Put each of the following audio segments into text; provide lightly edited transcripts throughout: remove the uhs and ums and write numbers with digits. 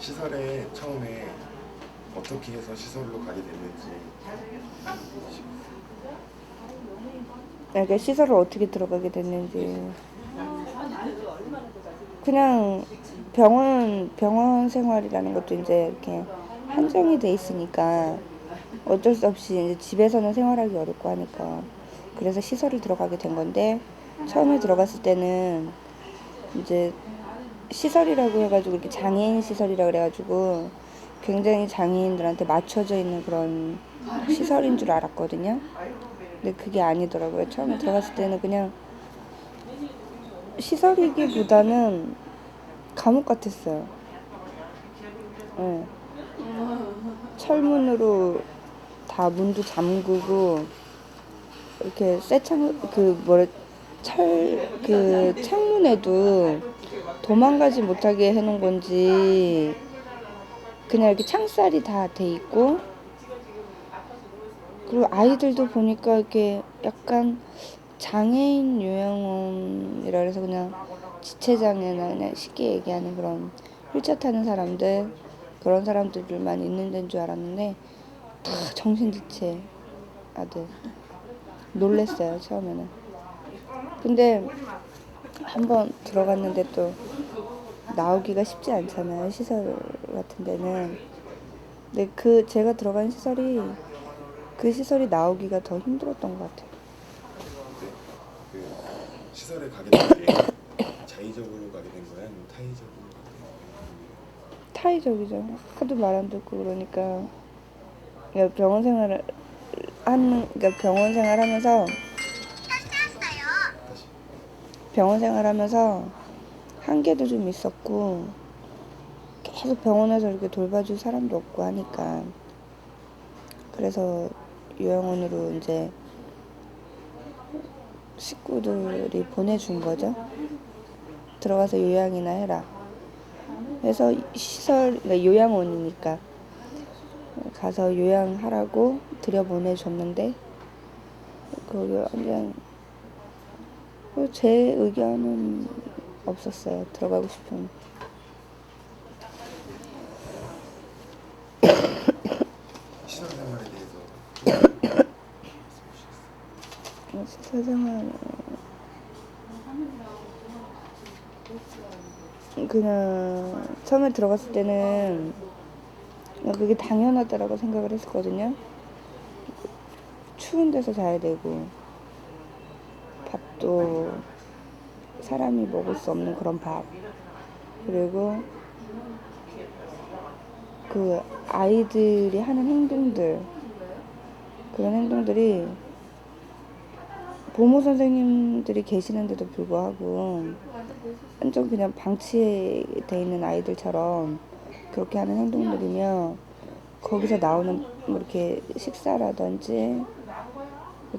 시설에 처음에 어떻게 해서 시설로 가게 됐는지. 그러니까 시설을 어떻게 들어가게 됐는지. 그냥 병원 생활이라는 것도 이제 이렇게 한정이 돼 있으니까 어쩔 수 없이 이제 집에서는 생활하기 어렵고 하니까 그래서 시설을 들어가게 된 건데, 처음에 들어갔을 때는 이제 시설이라고 해가지고 이렇게 장애인 시설이라고 그래가지고 굉장히 장애인들한테 맞춰져 있는 그런 시설인 줄 알았거든요. 근데 그게 아니더라고요. 처음에 들어갔을 때는 그냥 시설이기보다는 감옥 같았어요. 네. 철문으로 다 문도 잠그고 이렇게 창문에도 도망가지 못하게 해놓은 건지 그냥 이렇게 창살이 다 돼 있고, 그리고 아이들도 보니까 이렇게 약간 장애인 요양원이라 그래서 그냥 지체장애나 그냥 쉽게 얘기하는 그런 휠체어 타는 사람들, 그런 사람들만 있는 데인 줄 알았는데 다 정신지체 아들. 놀랬어요 처음에는. 근데 한번 들어갔는데 또 나오기가 쉽지 않잖아요, 시설 같은 데는. 근데 제가 들어간 시설이, 그 시설이 나오기가 더 힘들었던 것 같아요. 그 시설에 가게 된 게 자의적으로 가게 된 거야, 아니면 타의적으로 가게 된 거야? 타의적이죠. 하도 말 안 듣고 그러니까. 그러니까 병원 생활하면서 한계도 좀 있었고, 계속 병원에서 이렇게 돌봐줄 사람도 없고 하니까, 그래서 요양원으로 이제 식구들이 보내준 거죠. 들어가서 요양이나 해라. 그래서 그러니까 요양원이니까 가서 요양하라고 들여보내줬는데, 거기 완전 제 의견은 없었어요. 들어가고 싶은. 시설 생활에 대해서 시설 생활 그냥 처음에 들어갔을 때는 그게 당연하다라고 생각을 했었거든요. 추운 데서 자야 되고, 밥도 사람이 먹을 수 없는 그런 밥, 그리고 그 아이들이 하는 그런 행동들이 보모 선생님들이 계시는데도 불구하고 완전 그냥 방치돼 있는 아이들처럼 그렇게 하는 행동들이며, 거기서 나오는 뭐 이렇게 식사라든지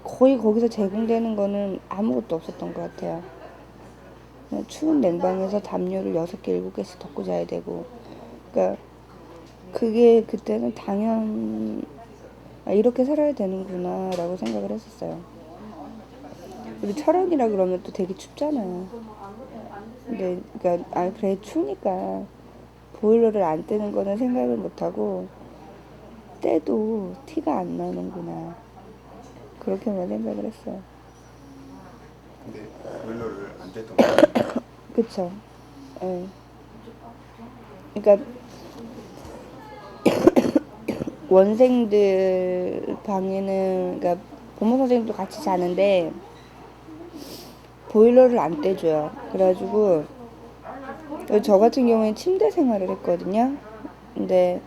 거의 거기서 제공되는 거는 아무것도 없었던 것 같아요. 그냥 추운 냉방에서 담요를 6개, 7개씩 덮고 자야 되고. 그러니까 그게 그때는 이렇게 살아야 되는구나 라고 생각을 했었어요. 우리 철원이라 그러면 또 되게 춥잖아요. 근데 그러니까 그래 추우니까 보일러를 안 떼는 거는 생각을 못하고, 떼도 티가 안 나는구나, 그렇게만 생각을 했어요. 근데 보일러를 안 뗐던 거야? 그쵸. 예. 그러니까 원생들 방에는, 그러니까 부모 선생님도 같이 자는데 보일러를 안 떼줘요. 그래가지고 저 같은 경우에 침대 생활을 했거든요. 근데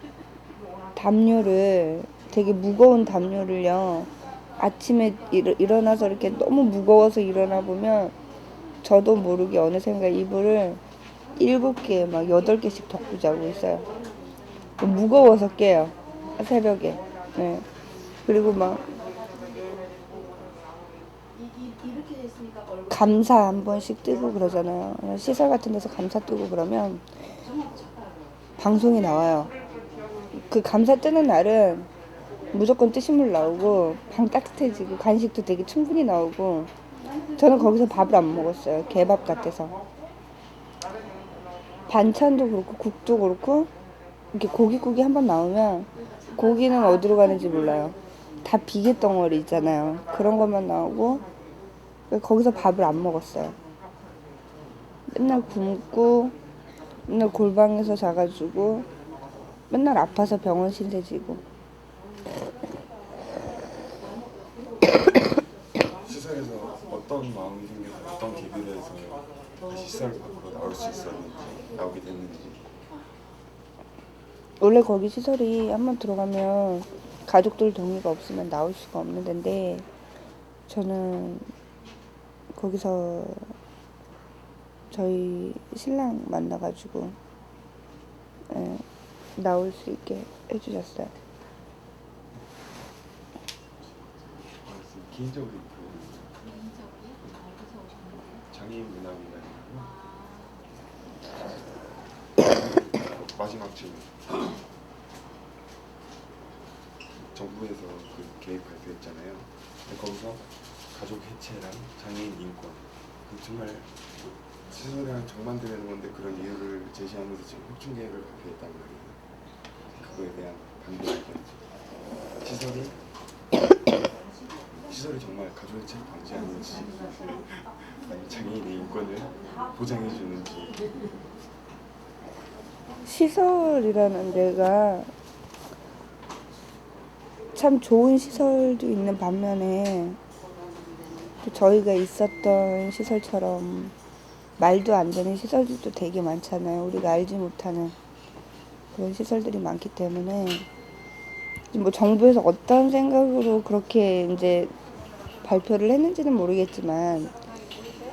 담요를, 되게 무거운 담요를요, 아침에 일어나서 이렇게 너무 무거워서 일어나 보면 저도 모르게 어느샌가 이불을 7개 막 8개씩 덮고 자고 있어요. 무거워서 깨요, 새벽에. 네. 그리고 막 감사 한 번씩 뜨고 그러잖아요. 시설 같은 데서 감사 뜨고 그러면 방송이 나와요. 그 감사 뜨는 날은 무조건 뜨신 물 나오고 방 따뜻해지고 간식도 되게 충분히 나오고. 저는 거기서 밥을 안 먹었어요. 개밥 같아서. 반찬도 그렇고 국도 그렇고 이렇게 고깃국이 한번 나오면 고기는 어디로 가는지 몰라요. 다 비계 덩어리 있잖아요. 그런 것만 나오고 거기서 밥을 안 먹었어요. 맨날 굶고 맨날 골방에서 자가지고 맨날 아파서 병원 신세지고. 시설에서 어떤 마음이 생겨서 어떤 계기로 해서 다시 시설 밖으로 나올 수 있었는지 나오게 됐는지. 원래 거기 시설이 한번 들어가면 가족들 동의가 없으면 나올 수가 없는 데인데 저는 거기서 저희 신랑 만나가지고 예, 나올 수 있게 해주셨어요. 개인적으로 장애인 문화위원회고 마지막 질문. 정부에서 그 계획 발표했잖아요. 근데 거기서 가족 해체랑 장애인 인권, 정말 시설이랑 정반대되는 건데 그런 이유를 제시하면서 지금 혁신 계획을 발표했단 말이에요. 그거에 대한 반대 의견. 시설이 정말 가족 해체를 방지하는지 아니면 장애인의 인권을 보장해 주는지. 시설이라는 데가 참 좋은 시설도 있는 반면에 또 저희가 있었던 시설처럼 말도 안 되는 시설들도 되게 많잖아요. 우리가 알지 못하는 그런 시설들이 많기 때문에 뭐 정부에서 어떤 생각으로 그렇게 이제 발표를 했는지는 모르겠지만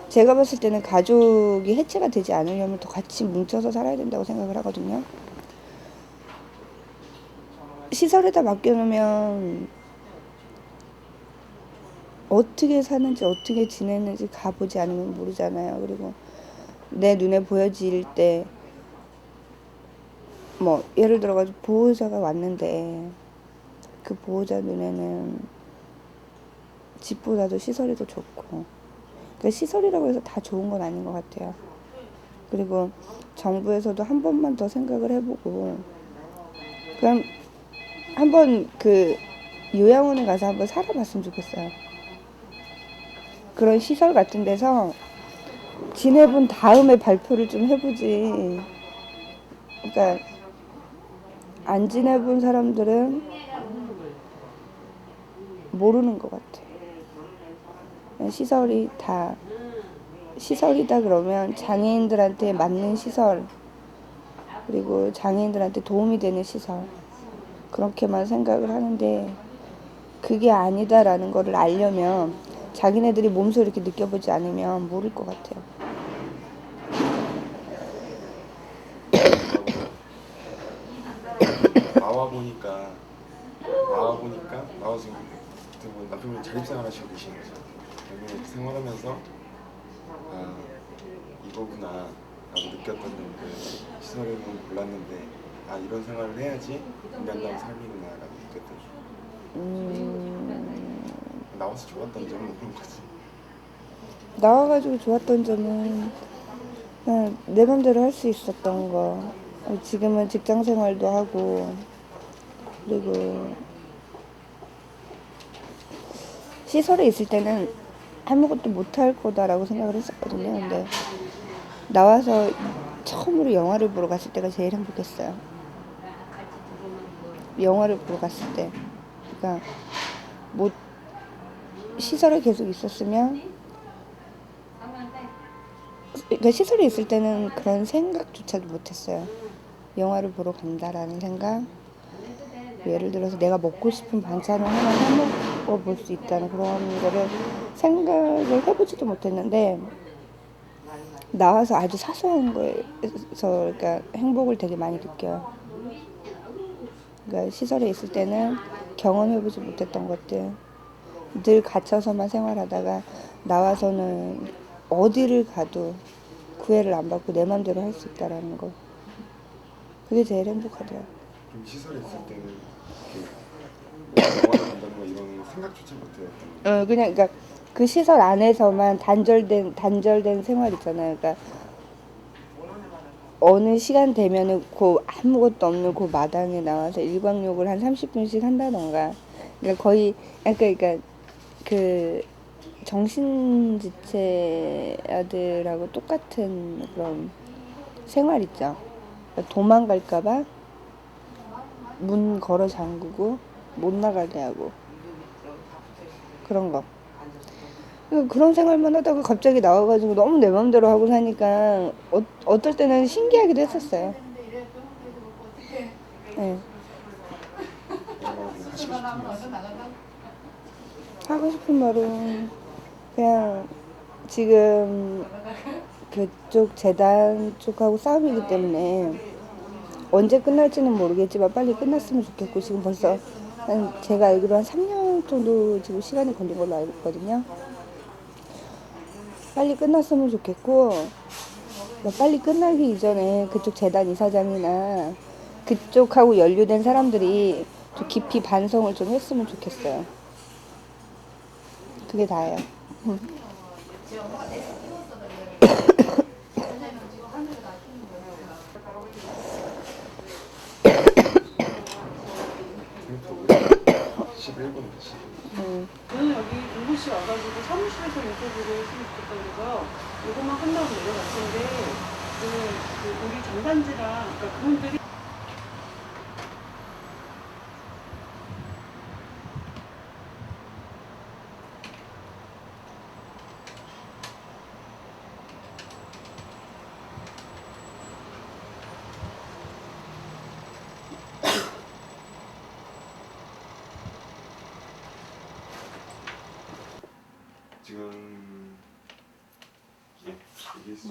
제가 봤을 때는 가족이 해체가 되지 않으려면 더 같이 뭉쳐서 살아야 된다고 생각을 하거든요. 시설에다 맡겨놓으면 어떻게 사는지 어떻게 지내는지 가보지 않으면 모르잖아요. 그리고 내 눈에 보여질 때 뭐 예를 들어가지고 보호자가 왔는데 그 보호자 눈에는 집보다도 시설이 더 좋고, 그러니까 시설이라고 해서 다 좋은 건 아닌 것 같아요. 그리고 정부에서도 한 번만 더 생각을 해보고 그냥 한번 그 요양원에 가서 한번 살아봤으면 좋겠어요. 그런 시설 같은 데서 지내본 다음에 발표를 좀 해보지. 그러니까 안 지내본 사람들은 모르는 것 같아. 시설이다 그러면 장애인들한테 맞는 시설, 그리고 장애인들한테 도움이 되는 시설, 그렇게만 생각을 하는데 그게 아니다라는 거를 알려면 자기네들이 몸소 이렇게 느껴보지 않으면 모를 것 같아요. 나와 지금 남편분 자립생활 하시고 계시는 거죠. 이렇게 생활하면서 아 이거구나 라고 느꼈던 그 시설에 몰랐는데 아 이런 생활을 해야지 인간다운 삶이구나 라고 느꼈던. 나와서 좋았던 점은 그런 거지. 나와가지고 좋았던 점은 그냥 내 맘대로 할 수 있었던 거. 지금은 직장 생활도 하고, 그리고 시설에 있을 때는 아무것도 못할 거다라고 생각을 했었거든요. 근데 나와서 처음으로 영화를 보러 갔을 때가 제일 행복했어요. 영화를 보러 갔을 때. 그러니까 뭐 시설에 계속 있었으면, 그러니까 시설에 있을 때는 그런 생각조차도 못했어요. 영화를 보러 간다라는 생각, 예를 들어서 내가 먹고 싶은 반찬을 하나 해먹어 볼 수 있다는 그런 거를 생각을 해보지도 못했는데 나와서 아주 사소한 거에서 그러니까 행복을 되게 많이 느껴요. 그러니까 시설에 있을 때는 경험해보지 못했던 것들, 늘 갇혀서만 생활하다가 나와서는 어디를 가도 구애를 안 받고 내 맘대로 할 수 있다라는 거, 그게 제일 행복하더라고요. 그럼 시설에 있을 때는 영화를 본다는 거 이런 생각조차 못해요. 그냥 그러니까 그 시설 안에서만 단절된 생활 있잖아요. 그러니까 어느 시간 되면은 그 아무것도 없는 그 마당에 나와서 일광욕을 한 30분씩 한다던가. 그러니까 거의 약간 그러니까 그 정신지체아들하고 똑같은 그런 생활 있죠. 그러니까 도망갈까봐 문 걸어 잠그고 못 나가게 하고 그런 거. 그런 생활만 하다가 갑자기 나와가지고 너무 내 맘대로 하고 사니까 어떨 때는 신기하기도 했었어요. 네. 하고 싶은 말은 그냥 지금 그쪽 재단 쪽하고 싸움이기 때문에 언제 끝날지는 모르겠지만 빨리 끝났으면 좋겠고, 지금 벌써 제가 알기로 한 3년 정도 지금 시간이 걸린 걸로 알고 있거든요. 빨리 끝났으면 좋겠고, 빨리 끝나기 이전에 그쪽 재단 이사장이나 그쪽하고 연루된 사람들이 좀 깊이 반성을 좀 했으면 좋겠어요. 그게 다예요. 생각보다 11분이지. 저는 여기 공부실 와가지고 사무실에서 인터뷰를 했으면 좋겠다 그래서 이것만 끝나고 내려갔는데 우리 전단지랑 그러니까 그분들이 지금 예, 얘기했어.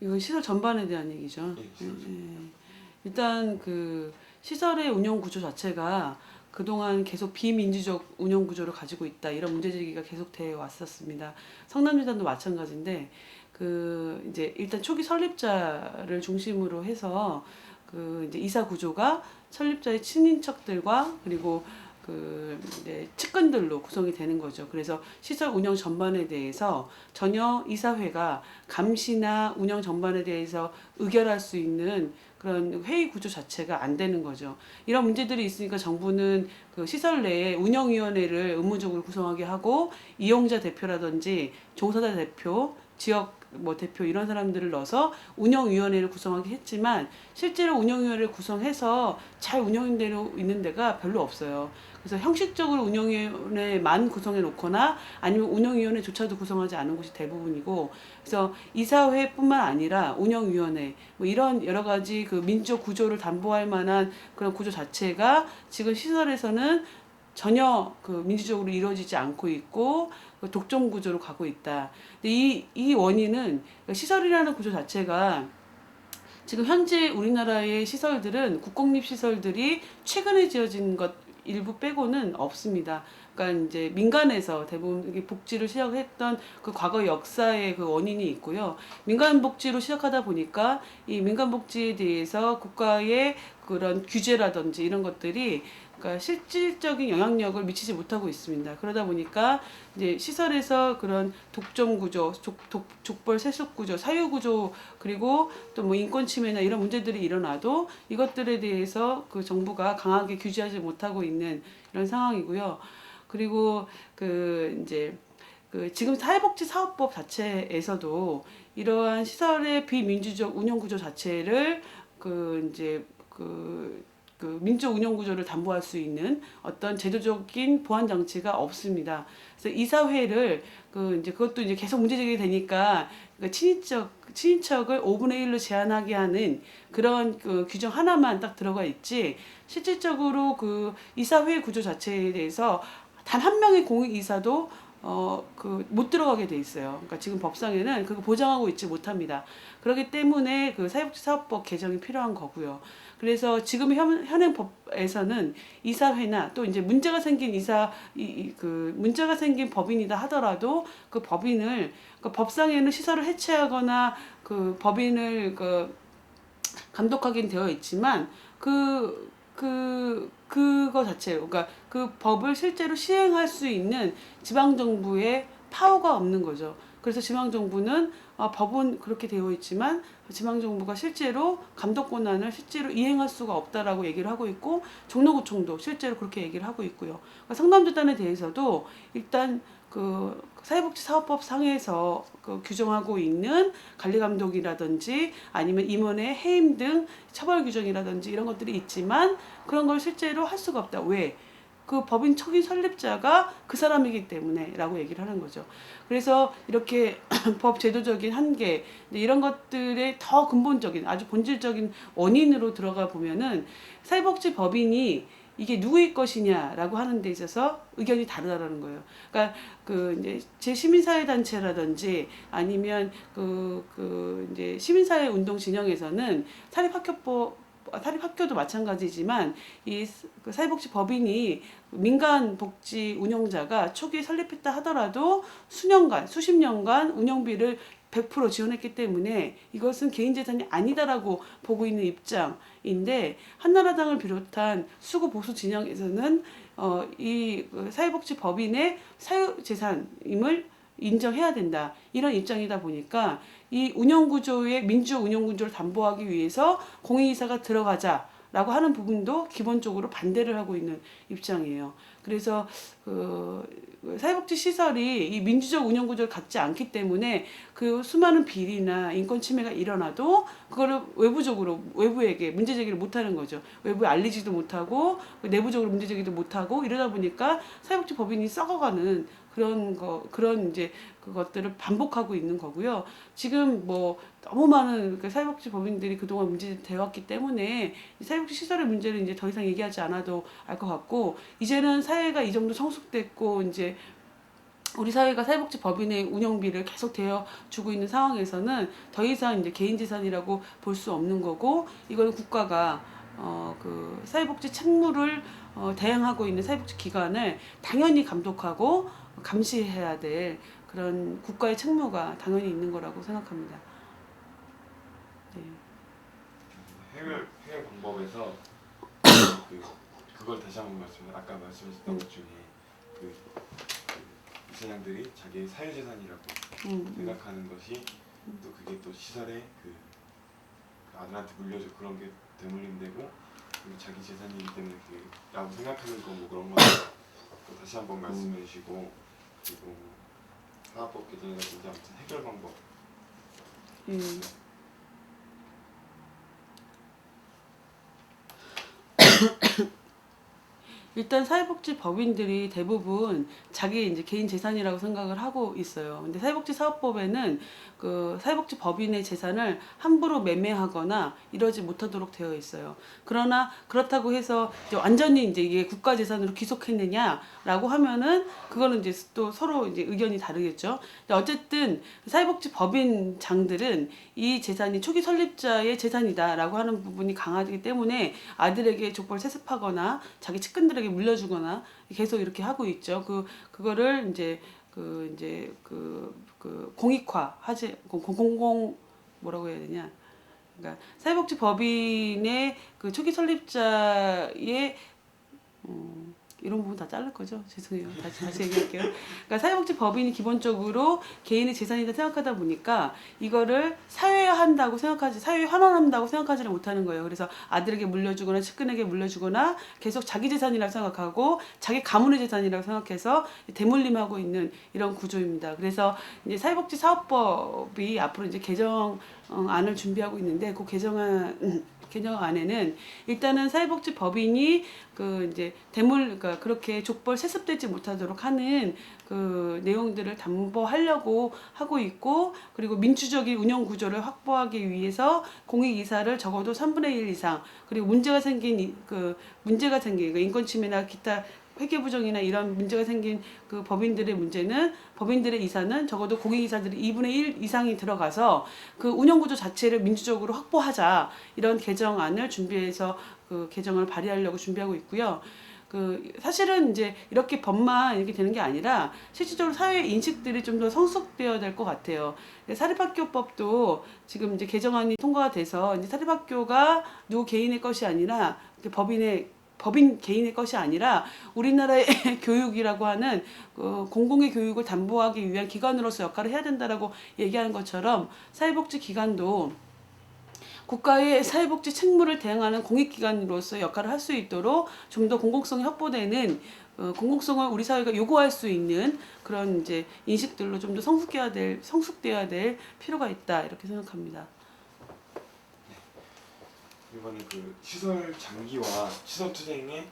이건 시설 전반에 대한 얘기죠. 예, 시설 일단 그 시설의 운영 구조 자체가 그동안 계속 비민주적 운영 구조를 가지고 있다, 이런 문제 제기가 계속돼 왔었습니다. 성남재단도 마찬가지인데 그 이제 일단 초기 설립자를 중심으로 해서 그 이제 이사 구조가 설립자의 친인척들과 그리고 그 이제 측근들로 구성이 되는 거죠. 그래서 시설 운영 전반에 대해서 전혀 이사회가 감시나 운영 전반에 대해서 의결할 수 있는 그런 회의 구조 자체가 안 되는 거죠. 이런 문제들이 있으니까 정부는 그 시설 내에 운영위원회를 의무적으로 구성하게 하고 이용자 대표라든지 종사자 대표, 지역 뭐 대표 이런 사람들을 넣어서 운영위원회를 구성하게 했지만 실제로 운영위원회를 구성해서 잘 운영되고 있는 데가 별로 없어요. 그래서 형식적으로 운영위원회만 구성해 놓거나 아니면 운영위원회조차도 구성하지 않은 곳이 대부분이고, 그래서 이사회뿐만 아니라 운영위원회 뭐 이런 여러 가지 그 민주적 구조를 담보할 만한 그런 구조 자체가 지금 시설에서는 전혀 그 민주적으로 이루어지지 않고 있고 독점 구조로 가고 있다. 근데 이 원인은 시설이라는 구조 자체가 지금 현재 우리나라의 시설들은 국공립 시설들이 최근에 지어진 것 일부 빼고는 없습니다. 그러니까 이제 민간에서 대부분 복지를 시작했던 그 과거 역사의 그 원인이 있고요. 민간 복지로 시작하다 보니까 이 민간 복지에 대해서 국가의 그런 규제라든지 이런 것들이 그러니까 실질적인 영향력을 미치지 못하고 있습니다. 그러다 보니까 이제 시설에서 그런 독점 구조, 족벌 세습 구조, 사유 구조, 그리고 또 뭐 인권 침해나 이런 문제들이 일어나도 이것들에 대해서 그 정부가 강하게 규제하지 못하고 있는 이런 상황이고요. 그리고 그 이제 그 지금 사회복지사업법 자체에서도 이러한 시설의 비민주적 운영 구조 자체를 그 이제 그 민주 운영 구조를 담보할 수 있는 어떤 제도적인 보완 장치가 없습니다. 그래서 이사회를 그 이제 그것도 이제 계속 문제 제기가 되니까 그 친인척을 5분의 1로 제한하게 하는 그런 그 규정 하나만 딱 들어가 있지, 실질적으로 그 이사회 구조 자체에 대해서 단 한 명의 공익 이사도 못 들어가게 돼 있어요. 그러니까 지금 법상에는 그거 보장하고 있지 못합니다. 그렇기 때문에 그 사회복지사업법 개정이 필요한 거고요. 그래서 지금 현행 법에서는 이사회나 또 이제 문제가 생긴 문제가 생긴 법인이다 하더라도 그 법인을 법상에는 시설을 해체하거나 그 법인을 감독하긴 되어 있지만 그거 자체로 그러니까 그 법을 실제로 시행할 수 있는 지방 정부의 파워가 없는 거죠. 그래서 지방 정부는 법은 그렇게 되어 있지만 지방 정부가 실제로 감독 권한을 실제로 이행할 수가 없다라고 얘기를 하고 있고 종로구청도 실제로 그렇게 얘기를 하고 있고요. 그러니까 성남재단에 대해서도 일단 그 사회복지사업법 상에서 규정하고 있는 관리감독이라든지 아니면 임원의 해임 등 처벌 규정이라든지 이런 것들이 있지만 그런 걸 실제로 할 수가 없다. 왜? 그 법인 초기 설립자가 그 사람이기 때문에 라고 얘기를 하는 거죠. 그래서 이렇게 법 제도적인 한계 이런 것들의 더 근본적인 아주 본질적인 원인으로 들어가 보면은 사회복지 법인이 이게 누구의 것이냐라고 하는 데 있어서 의견이 다르다라는 거예요. 그러니까 이제 제 시민사회 단체라든지 아니면 이제 시민사회 운동 진영에서는 사립학교도 마찬가지지만 그 사회복지 법인이 민간 복지 운영자가 초기에 설립했다 하더라도 수십 년간 운영비를 100% 지원했기 때문에 이것은 개인 재산이 아니다라고 보고 있는 입장인데 한나라당을 비롯한 수구 보수 진영에서는 이 사회복지 법인의 사유 재산임을 인정해야 된다 이런 입장이다 보니까 이 운영구조의 민주 운영구조를 담보하기 위해서 공익이사가 들어가자라고 하는 부분도 기본적으로 반대를 하고 있는 입장이에요. 그래서 사회복지 시설이 이 민주적 운영구조를 갖지 않기 때문에 그 수많은 비리나 인권 침해가 일어나도 그거를 외부에게 문제 제기를 못하는 거죠. 외부에 알리지도 못하고 내부적으로 문제 제기도 못하고 이러다 보니까 사회복지 법인이 썩어가는 그런 이제 그것들을 반복하고 있는 거고요. 지금 너무 많은 사회복지 법인들이 그동안 문제되어 왔기 때문에 사회복지 시설의 문제를 이제 더 이상 얘기하지 않아도 알 것 같고 이제는 사회가 이 정도 성숙됐고 이제 우리 사회가 사회복지 법인의 운영비를 계속 대어주고 있는 상황에서는 더 이상 이제 개인 재산이라고 볼 수 없는 거고 이거는 국가가 사회복지 책무를 대행하고 있는 사회복지 기관을 당연히 감독하고 감시해야 될 그런 국가의 책무가 당연히 있는 거라고 생각합니다. 네. 해결 방법에서 그걸 다시 한번 아까 말씀하셨던 것 중에 이사장들이 자기의 사유재산이라고 생각하는 것이 또 그게 또 시설에 아들한테 물려줘 그런 게 되물림되고 자기 재산이기 때문에 라고 생각하는 거 그런 거 다시 한번 말씀해 주시고 그리고 사업법 개정이라든지 아무튼 해결 방법 일단 사회복지 법인들이 대부분 자기 이제 개인 재산이라고 생각을 하고 있어요. 근데 사회복지 사업법에는 사회복지 법인의 재산을 함부로 매매하거나 이러지 못하도록 되어 있어요. 그러나 그렇다고 해서 이제 완전히 이제 이게 국가 재산으로 귀속했느냐라고 하면은 그거는 이제 또 서로 이제 의견이 다르겠죠. 근데 어쨌든 사회복지 법인장들은 이 재산이 초기 설립자의 재산이다라고 하는 부분이 강하기 때문에 아들에게 족벌 세습하거나 자기 측근들에게 물려주거나 계속 이렇게 하고 있죠. 그거를 이제 공익화하지 공공 뭐라고 해야 되냐? 그러니까 사회복지 법인의 초기 설립자의 이런 부분 다 자를 거죠? 죄송해요. 다시 얘기할게요. 그러니까 사회복지 법인이 기본적으로 개인의 재산이다 생각하다 보니까 이거를 사회화한다고 사회에 환원한다고 생각하지를 못하는 거예요. 그래서 아들에게 물려주거나 측근에게 물려주거나 계속 자기 재산이라고 생각하고 자기 가문의 재산이라고 생각해서 대물림하고 있는 이런 구조입니다. 그래서 이제 사회복지 사업법이 앞으로 이제 개정안을 준비하고 있는데 그 개정안에는 일단은 사회복지 법인이 이제 그러니까 그렇게 족벌 세습되지 못하도록 하는 내용들을 담보하려고 하고 있고 그리고 민주적인 운영 구조를 확보하기 위해서 공익이사를 적어도 3분의 1 이상 그리고 문제가 생긴 인권 침해나 기타 회계부정이나 이런 문제가 생긴 그 법인들의 문제는 법인들의 이사는 적어도 공익이사들이 2분의 1 이상이 들어가서 그 운영구조 자체를 민주적으로 확보하자 이런 개정안을 준비해서 그 개정을 발의하려고 준비하고 있고요. 그 사실은 이제 이렇게 법만 이렇게 되는 게 아니라 실질적으로 사회 인식들이 좀 더 성숙되어야 될 것 같아요. 사립학교법도 지금 이제 개정안이 통과가 돼서 이제 사립학교가 누구 개인의 것이 아니라 법인 개인의 것이 아니라 우리나라의 교육이라고 하는 공공의 교육을 담보하기 위한 기관으로서 역할을 해야 된다라고 얘기하는 것처럼 사회복지 기관도 국가의 사회복지 책무를 대행하는 공익기관으로서 역할을 할 수 있도록 좀 더 공공성이 확보되는 공공성을 우리 사회가 요구할 수 있는 그런 이제 인식들로 좀 더 성숙돼야 될 필요가 있다 이렇게 생각합니다. 이번에 그 시설 장기화, 시설 투쟁의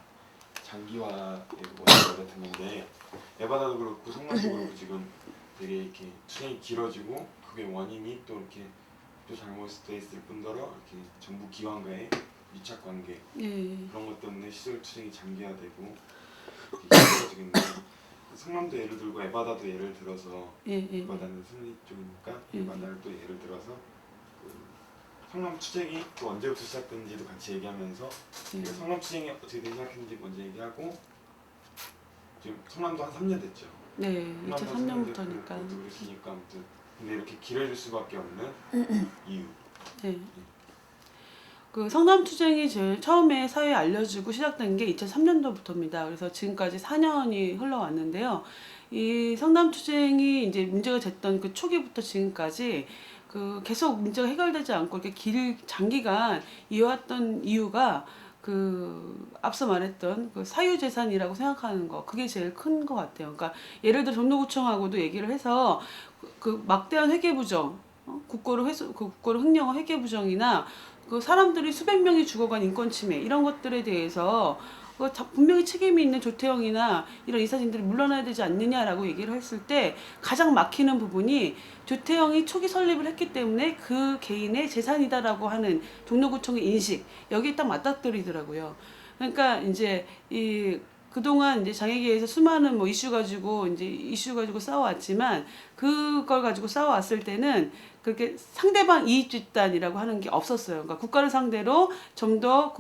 장기화에 원인을 듣는데 에바다도 그렇고 성남도 그렇고 지금 되게 이렇게 투쟁이 길어지고 그게 원인이 또 이렇게 또 잘못돼 있을 뿐더러 이렇게 정부 기관과의 밀착 관계 그런 것 때문에 시설 투쟁이 장기화되고 이렇게 길어지겠는데 성남도 예를 들고 에바다도 예를 들어서 에바다는 승리 쪽이니까 에바다를 또 예를 들어서 그 성남 투쟁이 또 언제부터 시작됐는지도 같이 얘기하면서 성남 투쟁이 어떻게 시작했는지 먼저 얘기하고 지금 성남도 한 3년 됐죠. 네, 2003년부터니까. 그러시니까 아무튼 근데 이렇게 길어질 수밖에 없는 이유. 네. 그 성남 투쟁이 제일 처음에 사회에 알려지고 시작된 게 2003년도부터입니다. 그래서 지금까지 4년이 흘러왔는데요. 이 성남 투쟁이 이제 문제가 됐던 그 초기부터 지금까지 그 계속 문제가 해결되지 않고 이렇게 장기간 이어왔던 이유가 그 앞서 말했던 그 사유재산이라고 생각하는 거 그게 제일 큰 것 같아요. 그러니까 예를 들어 종로구청하고도 얘기를 해서 그 막대한 회계부정, 국고를 횡령한 회계부정이나 그 사람들이 수백 명이 죽어간 인권침해 이런 것들에 대해서 분명히 책임이 있는 조태영이나 이런 이사진들이 물러나야 되지 않느냐라고 얘기를 했을 때 가장 막히는 부분이 조태영이 초기 설립을 했기 때문에 그 개인의 재산이다라고 하는 종로구청의 인식 여기에 딱 맞닥뜨리더라고요. 그러니까 이제 그동안 이제 장애계에서 수많은 뭐 이슈 가지고 싸워왔지만 그걸 가지고 싸워왔을 때는 그렇게 상대방 이익 집단이라고 하는 게 없었어요. 그러니까 국가를 상대로 좀 더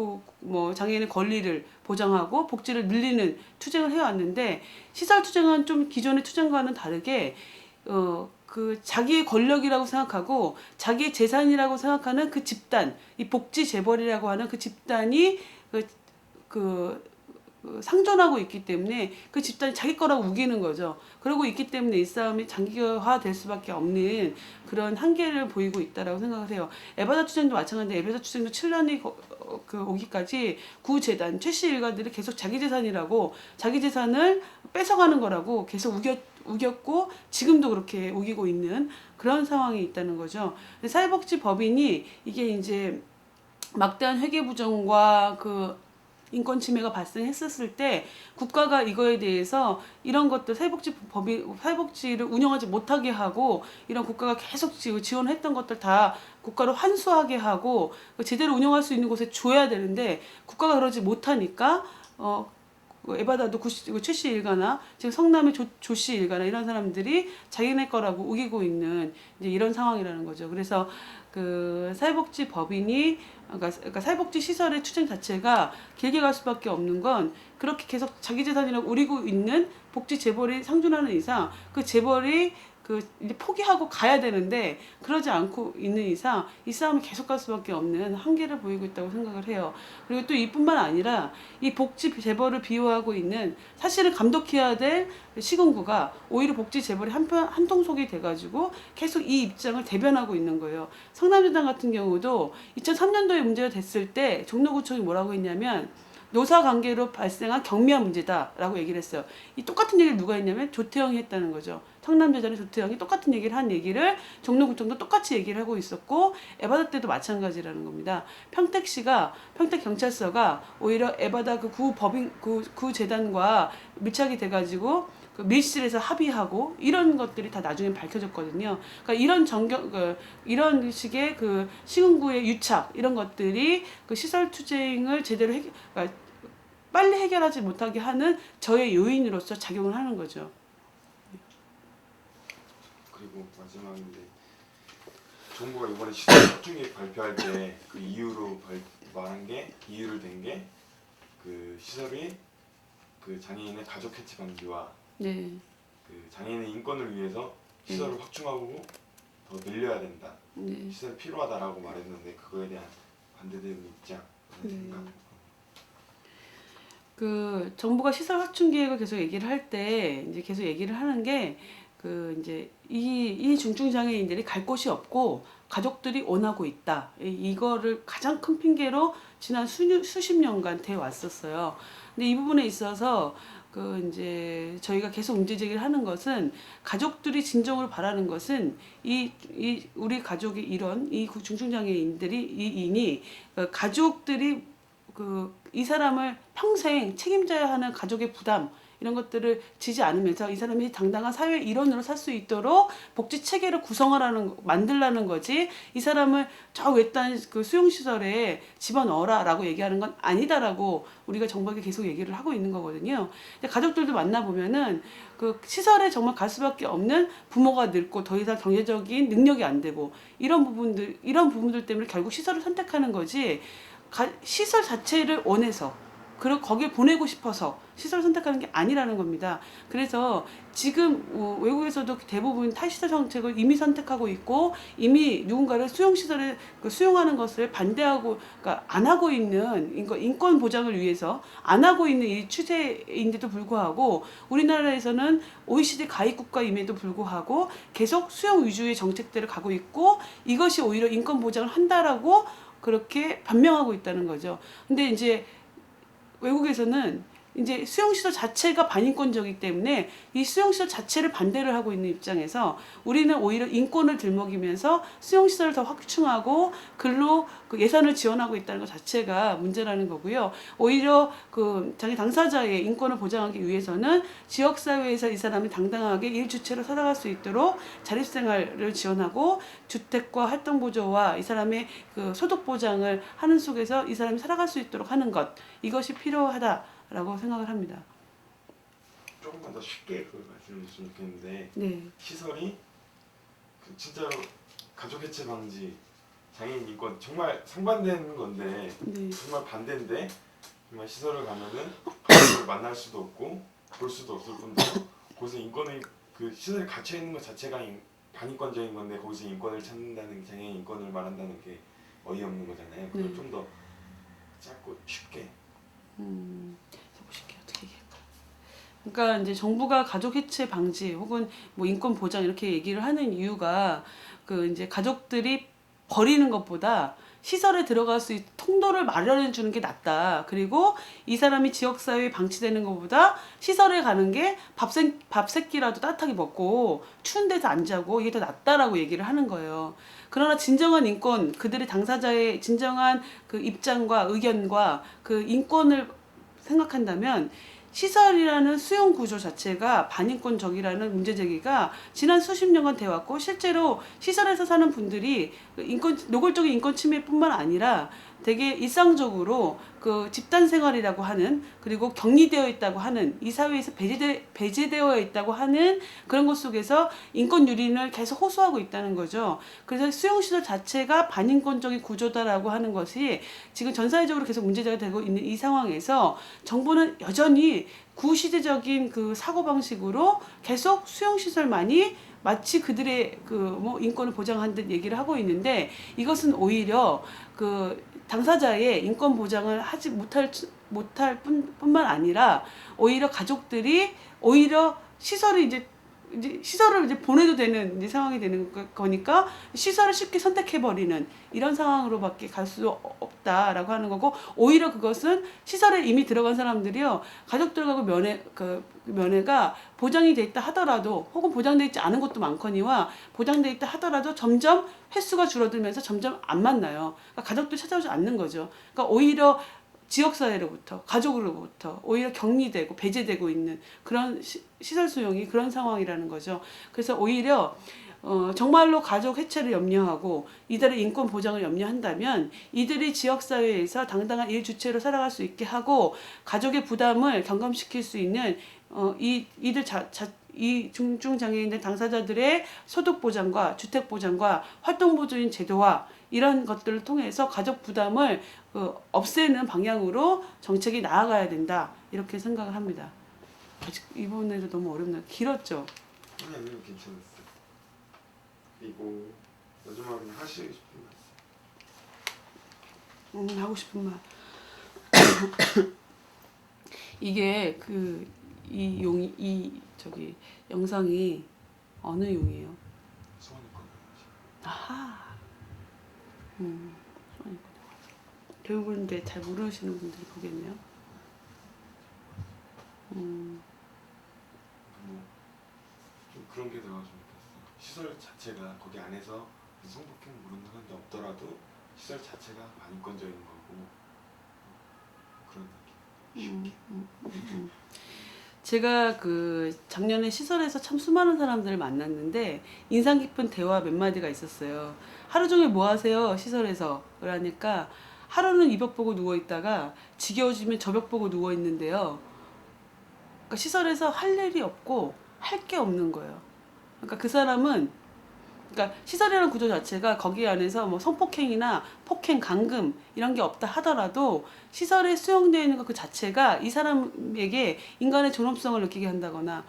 장애인의 권리를 보장하고 복지를 늘리는 투쟁을 해왔는데 시설 투쟁은 좀 기존의 투쟁과는 다르게 그 자기의 권력이라고 생각하고 자기의 재산이라고 생각하는 그 집단, 이 복지 재벌이라고 하는 그 집단이 상존하고 있기 때문에 그 집단이 자기 거라고 우기는 거죠. 그러고 있기 때문에 이 싸움이 장기화될 수밖에 없는 그런 한계를 보이고 있다라고 생각을 해요. 에바다 투쟁도 마찬가지인데 에바다 투쟁도 7년이 오기까지 구재단, 최씨 일가들이 계속 자기 재산이라고 자기 재산을 뺏어가는 거라고 계속 우겼고 지금도 그렇게 우기고 있는 그런 상황이 있다는 거죠. 사회복지법인이 이게 이제 막대한 회계부정과 인권 침해가 발생했었을 때 국가가 이거에 대해서 이런 것들 사회복지를 운영하지 못하게 하고 이런 국가가 계속 지원했던 것들 다 국가로 환수하게 하고 제대로 운영할 수 있는 곳에 줘야 되는데 국가가 그러지 못하니까 에바다도 최씨 일가나 지금 성남의 조씨 일가나 이런 사람들이 자기네 거라고 우기고 있는 이제 이런 상황이라는 거죠. 그래서 그 사회복지 법인이 그러니까 사회복지 시설의 투쟁 자체가 길게 갈 수밖에 없는 건 그렇게 계속 자기 재산이라고 우리고 있는 복지 재벌이 상존하는 이상 그 재벌이 이제 포기하고 가야 되는데 그러지 않고 있는 이상 이 싸움이 계속 갈 수밖에 없는 한계를 보이고 있다고 생각을 해요. 그리고 또 이뿐만 아니라 이 복지 재벌을 비호하고 있는 사실은 감독해야 될 시군구가 오히려 복지 재벌이 한통속이 돼가지고 계속 이 입장을 대변하고 있는 거예요. 성남여당 같은 경우도 2003년도에 문제가 됐을 때 종로구청이 뭐라고 했냐면 노사관계로 발생한 경미한 문제다라고 얘기를 했어요. 이 똑같은 얘기를 누가 했냐면 조태영이 했다는 거죠. 성남여자의 조태영이 똑같은 얘기를 종로구청도 똑같이 얘기를 하고 있었고 에바다 때도 마찬가지라는 겁니다. 평택경찰서가 오히려 에바다 구 재단과 밀착이 돼가지고 밀실에서 합의하고 이런 것들이 다 나중에 밝혀졌거든요. 그러니까 이런 식의 시군구의 유착 이런 것들이 시설 투쟁을 제대로 빨리 해결하지 못하게 하는 저의 요인으로서 작용을 하는 거죠. 그리고 마지막인데 정부가 이번에 시설 확충계획 발표할 때 그 이유로 말한 게 이유를 댄 게 그 시설이 그 장애인의 가족 해체 방지와 네. 그 장애인의 인권을 위해서 시설을 확충하고 더 늘려야 된다. 네. 시설이 필요하다라고 말했는데 그거에 대한 반대되는 입장 생각. 그 정부가 시설 확충 계획을 계속 얘기를 할 때 이제 계속 얘기를 하는 게 그 이제 이 중증 장애인들이 갈 곳이 없고 가족들이 원하고 있다. 이거를 가장 큰 핑계로 지난 수십 년간 돼 왔었어요. 근데 이 부분에 있어서 그 이제 저희가 계속 문제 제기를 하는 것은 가족들이 진정으로 바라는 것은 이 우리 가족이 이런 이 중증 장애인들이 이인이 가족들이 이 사람을 평생 책임져야 하는 가족의 부담 이런 것들을 지지 않으면서 이 사람이 당당한 사회 일원으로 살 수 있도록 복지 체계를 만들라는 거지 이 사람을 저 외딴 그 수용시설에 집어넣어라라고 얘기하는 건 아니다라고 우리가 정부에게 계속 얘기를 하고 있는 거거든요. 근데 가족들도 만나보면은 그 시설에 정말 갈 수밖에 없는 부모가 늙고 더 이상 경제적인 능력이 안 되고 이런 부분들 때문에 결국 시설을 선택하는 거지 시설 자체를 원해서 그리고 거기에 보내고 싶어서 시설을 선택하는 게 아니라는 겁니다. 그래서 지금 외국에서도 대부분 탈시설 정책을 이미 선택하고 있고 이미 누군가를 수용시설에 수용하는 것을 반대하고 그러니까 안 하고 있는 인권 보장을 위해서 안 하고 있는 이 추세인데도 불구하고 우리나라에서는 OECD 가입 국가임에도 불구하고 계속 수용 위주의 정책들을 가고 있고 이것이 오히려 인권 보장을 한다라고 그렇게 변명하고 있다는 거죠. 근데 이제 외국에서는 이제 수용시설 자체가 반인권적이기 때문에 이 수용시설 자체를 반대를 하고 있는 입장에서 우리는 오히려 인권을 들먹이면서 수용시설을 더 확충하고 글로 그 예산을 지원하고 있다는 것 자체가 문제라는 거고요. 오히려 그 자기 당사자의 인권을 보장하기 위해서는 지역사회에서 이 사람이 당당하게 일주체로 살아갈 수 있도록 자립생활을 지원하고 주택과 활동보조와 이 사람의 그 소득보장을 하는 속에서 이 사람이 살아갈 수 있도록 하는 것 이것이 필요하다라고 생각을 합니다. 조금만 더 쉽게 그걸 말씀해 주시면 좋겠는데 네. 시설이 그 진짜로 가족 해체 방지, 장애인 인권 정말 상반되는 건데 네. 정말 반대인데 정말 시설을 가면은 가족을 만날 수도 없고 볼 수도 없을 뿐더러 거기서 인권을 그 시설에 갇혀 있는 것 자체가 반인권적인 건데 거기서 인권을 찾는다는 장애인 인권을 말한다는 게 어이없는 거잖아요. 그걸 네. 좀 더 짧고 쉽게. 해보실게요. 어떻게 얘기할까? 그러니까 이제 정부가 가족 해체 방지 혹은 뭐 인권 보장 이렇게 얘기를 하는 이유가 그 이제 가족들이 버리는 것보다 시설에 들어갈 수 있는 통로를 마련해 주는 게 낫다. 그리고 이 사람이 지역사회에 방치되는 것보다 시설에 가는 게 밥 새끼라도 따뜻하게 먹고 추운 데서 안 자고 이게 더 낫다라고 얘기를 하는 거예요. 그러나 진정한 인권, 그들의 당사자의 진정한 그 입장과 의견과 그 인권을 생각한다면 시설이라는 수용 구조 자체가 반인권적이라는 문제 제기가 지난 수십 년간 돼 왔고 실제로 시설에서 사는 분들이 노골적인 인권 침해뿐만 아니라 되게 일상적으로 그 집단 생활이라고 하는 그리고 격리되어 있다고 하는 이 사회에서 배제되어 있다고 하는 그런 것 속에서 인권 유린을 계속 호소하고 있다는 거죠. 그래서 수용시설 자체가 반인권적인 구조다라고 하는 것이 지금 전 사회적으로 계속 문제가 되고 있는 이 상황에서 정부는 여전히 구시대적인 그 사고방식으로 계속 수용시설만이 마치 그들의 그 뭐 인권을 보장한 듯 얘기를 하고 있는데 이것은 오히려 그 당사자의 인권 보장을 하지 못할 뿐만 아니라 오히려 가족들이 오히려 시설을 이제 보내도 되는 이제 상황이 되는 거니까 시설을 쉽게 선택해버리는 이런 상황으로밖에 갈 수 없다라고 하는 거고 오히려 그것은 시설에 이미 들어간 사람들이요 가족들하고 면회가 보장이 돼 있다 하더라도 혹은 보장돼 있지 않은 것도 많거니와 보장돼 있다 하더라도 점점 횟수가 줄어들면서 점점 안 만나요. 그러니까 가족들 찾아오지 않는 거죠. 그러니까 오히려 지역사회로부터 가족으로부터 오히려 격리되고 배제되고 있는 그런 시설 수용이 그런 상황이라는 거죠. 그래서 오히려 정말로 가족 해체를 염려하고 이들의 인권 보장을 염려한다면 이들이 지역사회에서 당당한 일주체로 살아갈 수 있게 하고 가족의 부담을 경감시킬 수 있는 이 중증장애인들 당사자들의 소득 보장과 주택 보장과 활동 보조인 제도화 이런 것들을 통해서 가족 부담을 없애는 방향으로 정책이 나아가야 된다 이렇게 생각을 합니다. 아직 이번에도 너무 어렵네요. 길었죠? 아니요 괜찮았어요. 그리고 마지막으로 하시고 싶은 말씀. 하고 싶은 말. 이게 이 영상이 어느 용이에요? 소원이권. 아하. 배우분인데 잘 모르시는 분들이 보겠네요. 좀 그런 게 나왔으면 좋겠어요. 시설 자체가 거기 안에서 성폭행 모르는 사람이 없더라도 시설 자체가 반인권적인 거고 그런 느낌. 제가 작년에 시설에서 참 수많은 사람들을 만났는데 인상 깊은 대화 몇 마디가 있었어요. 하루 종일 뭐 하세요? 시설에서. 그러니까 하루는 이 벽 보고 누워 있다가 지겨워지면 저 벽 보고 누워 있는데요. 그러니까 시설에서 할 일이 없고 할 게 없는 거예요. 그러니까 그 사람은 그러니까 시설이라는 구조 자체가 거기 안에서 뭐 성폭행이나 폭행, 감금 이런 게 없다 하더라도 시설에 수용되어 있는 것 그 자체가 이 사람에게 인간의 존엄성을 느끼게 한다거나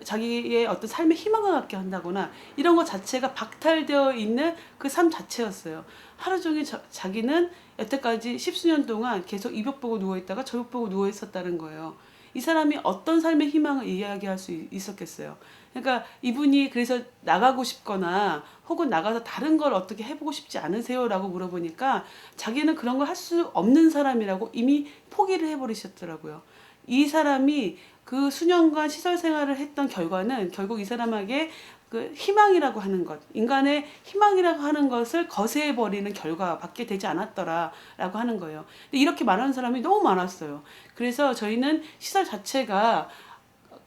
자기의 어떤 삶의 희망을 갖게 한다거나 이런 것 자체가 박탈되어 있는 그 삶 자체였어요. 하루 종일 자기는 여태까지 십수년 동안 계속 이 벽 보고 누워있다가 저 벽 보고 누워있었다는 거예요. 이 사람이 어떤 삶의 희망을 이야기할 수 있었겠어요. 그러니까 이분이 그래서 나가고 싶거나 혹은 나가서 다른 걸 어떻게 해보고 싶지 않으세요? 라고 물어보니까 자기는 그런 걸 할 수 없는 사람이라고 이미 포기를 해버리셨더라고요. 이 사람이 그 수년간 시설 생활을 했던 결과는 결국 이 사람에게 그 희망이라고 하는 것, 인간의 희망이라고 하는 것을 거세해버리는 결과밖에 되지 않았더라라고 하는 거예요. 근데 이렇게 말하는 사람이 너무 많았어요. 그래서 저희는 시설 자체가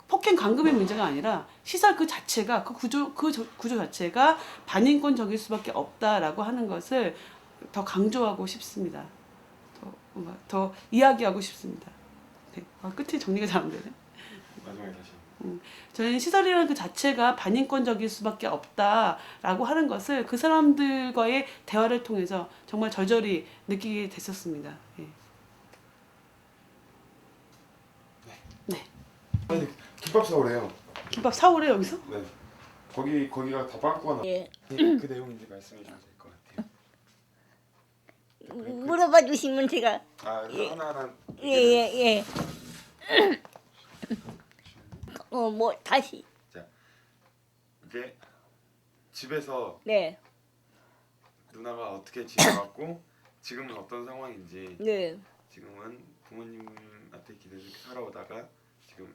폭행 감금의 문제가 아니라 시설 그 자체가 그 구조 자체가 반인권적일 수밖에 없다라고 하는 것을 더 강조하고 싶습니다. 더 이야기하고 싶습니다. 네. 끝이 정리가 잘 안 되네. 마지막에 다시. 저희는 시설이라는 그 자체가 반인권적일 수밖에 없다라고 하는 것을 그 사람들과의 대화를 통해서 정말 절절히 느끼게 됐었습니다. 예. 네. 아니 김밥 사오래요. 김밥 사오래 여기서? 네. 거기가 다 빵꾸가 나. 예. 그 내용인지 말씀해 주면 될 것 같아요. 물어봐 주시면 제가 아 하나하나. 예예예. 뭐 다시 자 이제 집에서 네 누나가 어떻게 지내왔고 지금은 어떤 상황인지 네. 지금은 부모님한테 기대서 이렇게 살아오다가 지금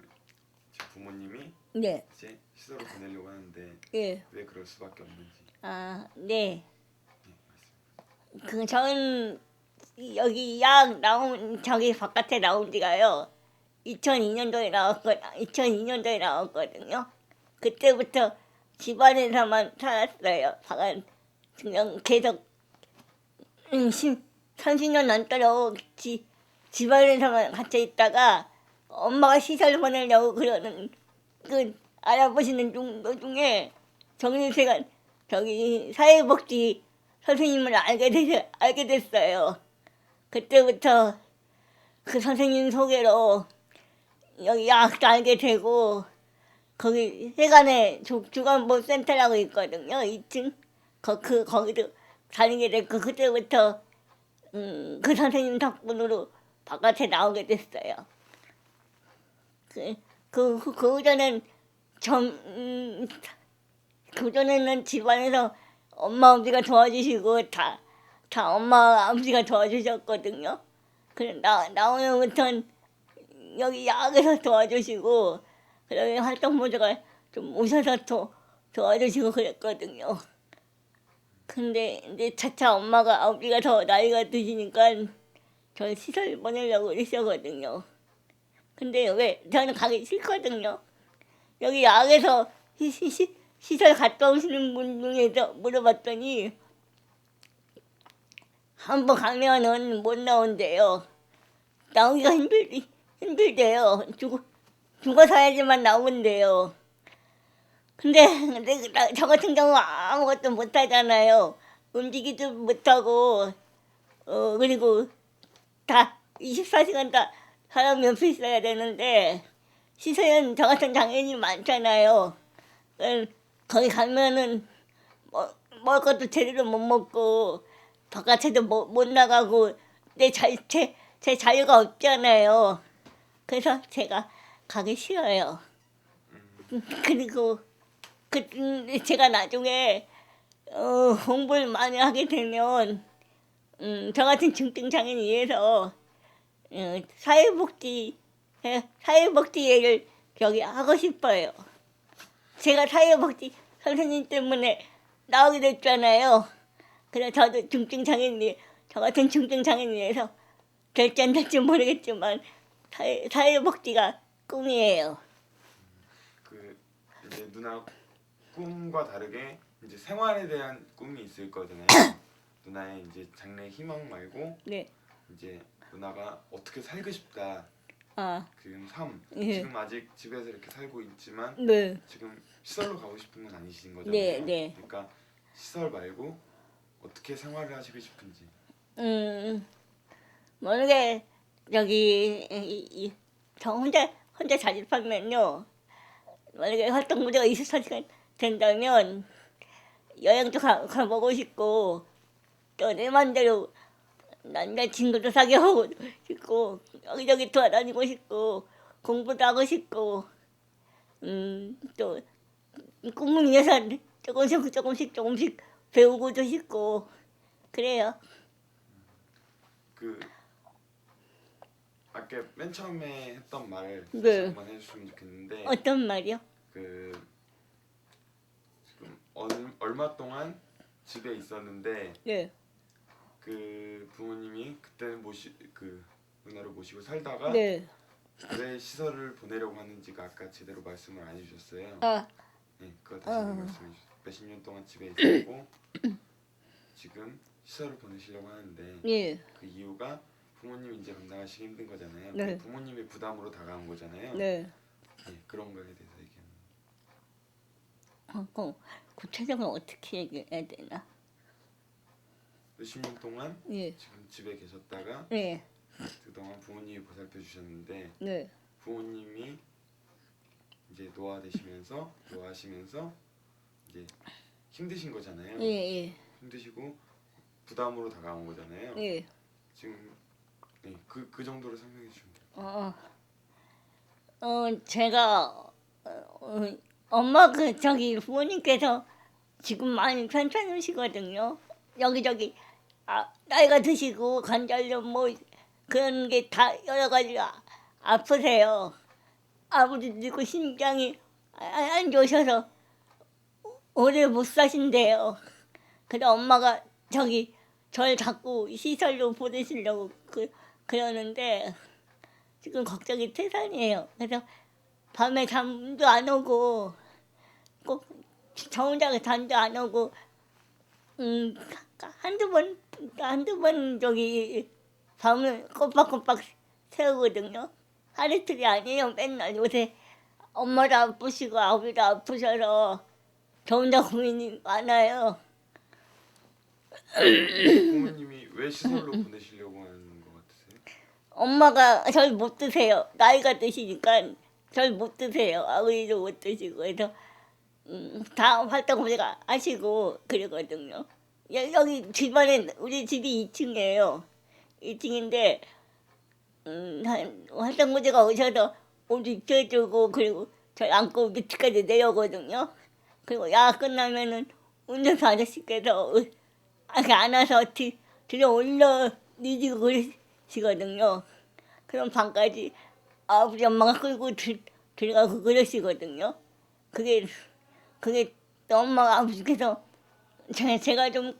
부모님이 네. 이제 시설을 보내려고 하는데 예. 왜 그럴 수밖에 없는지. 아, 네. 네, 말씀. 그 저는 여기 약 나온 저기 바깥에 나온 지가요. 2002년도에 나왔거든요. 그때부터 집안에서만 살았어요. 그냥 계속 30년 넘도록 집안에서만 갇혀 있다가 엄마가 시설 보내려고 그러는 그 알아보시는 중도 중에 정윤세가 저기 사회복지 선생님을 알게 됐어요. 그때부터 그 선생님 소개로 여기 약도 알게 되고 거기 세간에 주간보센터라고 있거든요. 2층 거기도 다니게 됐고 그때부터 그 선생님 덕분으로 바깥에 나오게 됐어요. 그전에는 집안에서 엄마 아버지가 도와주시고 다 엄마 아버지가 도와주셨거든요. 그래 나오면부터는 여기 약에서 도와주시고 그다음에 활동보조가 좀 오셔서 도와주시고 그랬거든요. 근데 이제 차차 엄마가 아버지가 더 나이가 드시니까 저 시설 보내려고 그러시거든요. 근데 왜 저는 가기 싫거든요. 여기 약에서 시설 갔다 오시는 분 중에서 물어봤더니 한 번 가면은 못 나온대요. 나오기가 힘들대요. 죽어 살야지만 나온대요. 근데 저 같은 경우 아무것도 못 하잖아요. 움직이지도 못하고 그리고 다 24시간 다 사람 옆에 있어야 되는데 시설은 저 같은 장애인이 많잖아요. 거기 가면은 먹을 것도 제대로 못 먹고 바깥에도 못 나가고 제 자유가 없잖아요. 그래서 제가 가기 싫어요. 그리고 제가 나중에 공부를 많이 하게 되면 저 같은 중증 장애인을 위해서 사회복지회를 여기 하고 싶어요. 제가 사회복지 선생님 때문에 나오게 됐잖아요. 그래서 저도 저 같은 중증 장애인을 위해서 될지 안 될지 모르겠지만 사회복지가 꿈이에요. 그 이제 누나 꿈과 다르게 이제 생활에 대한 꿈이 있을 거잖아요. 누나의 이제 장래 희망 말고 네. 이제 누나가 어떻게 살고 싶다. 아, 지금 삶. 예. 지금 아직 집에서 이렇게 살고 있지만 네. 지금 시설로 가고 싶은 건 아니신 거잖아요. 네, 네. 그러니까 시설 말고 어떻게 생활을 하시고 싶은지. 모르게 저 혼자 자립하면요. 만약에 활동 무대가 24시간 된다면 여행도 가보고 싶고 또 내 맘대로 남자친구도 사귀어보고 싶고 여기저기 돌아다니고 싶고 공부도 하고 싶고 또 꿈을 위해서 조금씩 배우고도 싶고 그래요. 그 아까 맨 처음에 했던 말 다시 네. 한번 해주시면 좋겠는데 어떤 말이요? 그 지금 얼마 동안 집에 있었는데 네. 그 부모님이 그때는 그 누나를 모시고 살다가 네. 왜 시설을 보내려고 하는지가 아까 제대로 말씀을 안 해주셨어요. 아, 네, 그거 다시 한번 말씀해 주세요. 몇십 년 동안 집에 있었고 지금 시설을 보내시려고 하는데 예. 그 이유가 부모님이 이제 감당하시기 힘든 거잖아요. 네. 부모님의 부담으로 다가온 거잖아요. 네. 네, 그런 거에 대해서 얘기하는. 그럼 구체적으로 어떻게 얘기해야 되나? 몇십 년 동안 예. 지금 집에 계셨다가 네. 그동안 부모님이 보살펴 주셨는데 네. 부모님이 이제 노화하시면서 이제 힘드신 거잖아요. 예. 힘드시고 부담으로 다가온 거잖아요. 예. 지금 네, 그 정도로 설명해 주시면 돼요. 제가 엄마 부모님께서 지금 많이 편찮으시거든요. 여기저기 나이가 드시고 관절염 뭐 그런 게 다 여러 가지 아프세요. 아버지도 심장이 안 좋으셔서 오래 못 사신대요. 그래서 엄마가 절 자꾸 시설로 보내시려고 그러는데 지금 걱정이 태산이에요. 그래서 밤에 잠도 안 오고 꼭 저 혼자 잠도 안 오고 한두 번 밤을 꼬박꼬박 새우거든요. 하루 이틀이 아니에요. 맨날 요새 엄마도 아프시고 아버지도 아프셔서 저 혼자 고민이 많아요. 부모님이 왜 시설로 보내시려고 하는 것 같으세요? 엄마가 절 못 드세요. 나이가 드시니까 절 못 드세요. 아버지도 못 드시고 그래서 다 활동 우리가 하시고 그러거든요. 여기 집안에 우리 집이 2층이에요. 2층인데 활동 무제가 오셔서 옷 입혀주고 그리고 절 안고 밑에까지 내려오거든요. 그리고 야가 끝나면은 운전사 아저씨께서 안아서 들여 올려 니지고 그러시거든요. 그럼 방까지 아버지 엄마가 끌고 들어가고 그러시거든요. 그게 또 엄마가 아버지께서 제가 좀